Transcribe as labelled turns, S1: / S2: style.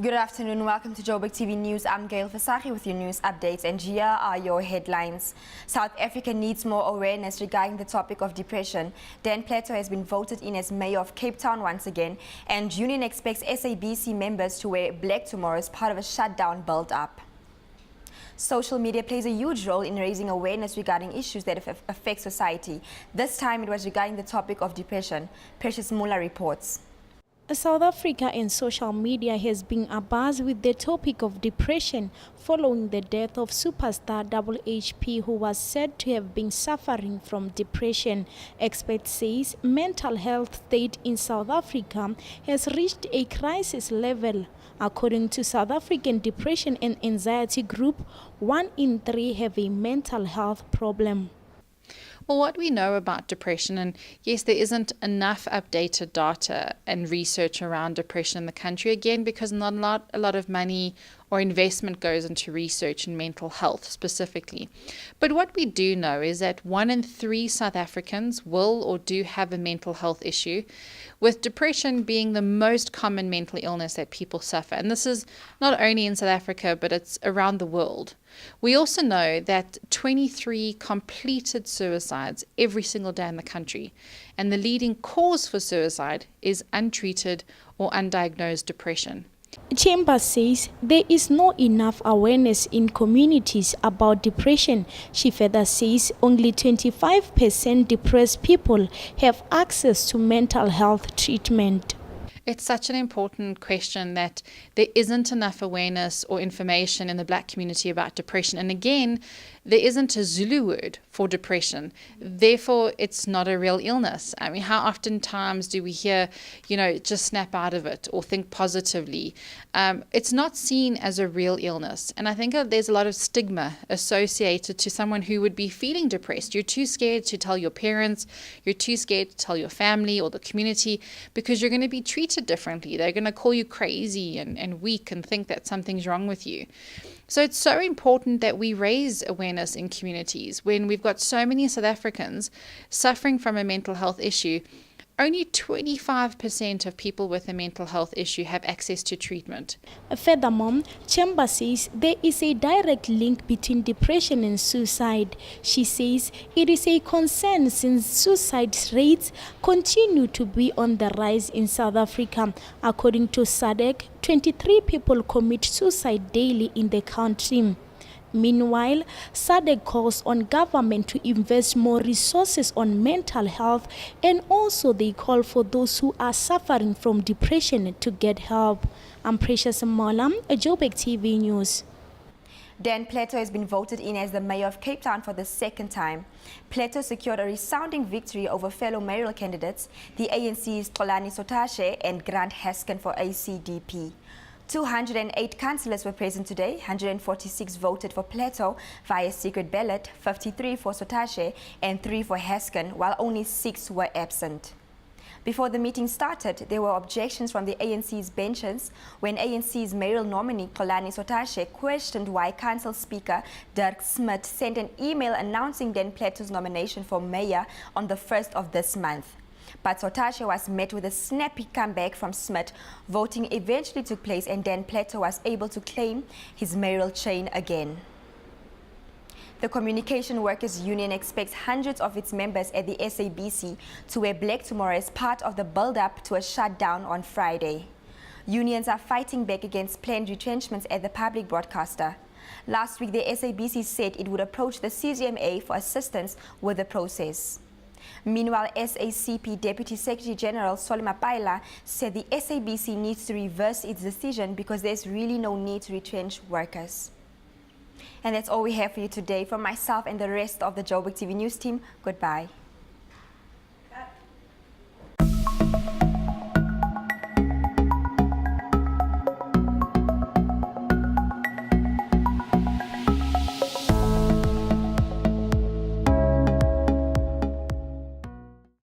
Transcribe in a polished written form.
S1: Good afternoon. Welcome to Joburgtv News. I'm Gail Fasaki with your news updates, and here are your headlines. South Africa needs more awareness regarding the topic of depression. Dan Plato has been voted in as mayor of Cape Town once again, and union expects SABC members to wear black tomorrow as part of a shutdown build-up. Social media plays a huge role in raising awareness regarding issues that affect society. This time it was regarding the topic of depression. Precious Muller reports.
S2: South Africa and social media has been abuzz with the topic of depression following the death of superstar HP, who was said to have been suffering from depression. Experts say mental health state in South Africa has reached a crisis level. According to South African Depression and Anxiety Group, 1 in 3 have a mental health problem.
S3: Well, what we know about depression, and yes, there isn't enough updated data and research around depression in the country, again, because not a lot of money or investment goes into research in mental health specifically. But what we do know is that 1 in 3 South Africans will or do have a mental health issue, with depression being the most common mental illness that people suffer. And this is not only in South Africa, but it's around the world. We also know that 23 completed suicides every single day in the country, and the leading cause for suicide is untreated or undiagnosed depression.
S2: Chambers says there is not enough awareness in communities about depression. She further says only 25% depressed people have access to mental health treatment.
S3: It's such an important question that there isn't enough awareness or information in the Black community about depression. And again, there isn't a Zulu word for depression. Therefore, it's not a real illness. I mean, how oftentimes do we hear, just snap out of it or think positively? It's not seen as a real illness. And I think there's a lot of stigma associated to someone who would be feeling depressed. You're too scared to tell your parents. You're too scared to tell your family or the community because you're going to be treated differently. They're going to call you crazy and weak and think that something's wrong with you. So it's so important that we raise awareness in communities. When we've got so many South Africans suffering from a mental health issue, only 25% of people with a mental health issue have access to treatment.
S2: Furthermore, Chambers says there is a direct link between depression and suicide. She says it is a concern since suicide rates continue to be on the rise in South Africa. According to SADAG, 23 people commit suicide daily in the country. Meanwhile, SADAG calls on government to invest more resources on mental health, and also they call for those who are suffering from depression to get help. I'm Precious Muller, Joburgtv News.
S1: Dan Plato has been voted in as the mayor of Cape Town for the second time. Plato secured a resounding victory over fellow mayoral candidates, the ANC's Xolani Sotashe and Grant Haskin for ACDP. 208 councillors were present today. 146 voted for Plato via secret ballot, 53 for Sotashe and 3 for Haskin, while only 6 were absent. Before the meeting started, there were objections from the ANC's benches when ANC's mayoral nominee Xolani Sotashe questioned why Council Speaker Dirk Smith sent an email announcing Dan Plato's nomination for mayor on the 1st of this month. But Sotashe was met with a snappy comeback from Smith. Voting eventually took place and Dan Plato was able to claim his mayoral chain again. The Communication Workers Union expects hundreds of its members at the SABC to wear black tomorrow as part of the build-up to a shutdown on Friday. Unions are fighting back against planned retrenchments at the public broadcaster. Last week, the SABC said it would approach the CCMA for assistance with the process. Meanwhile, SACP Deputy Secretary General Solima Paila said the SABC needs to reverse its decision because there's really no need to retrench workers. And that's all we have for you today. From myself and the rest of the Joburgtv News team, goodbye.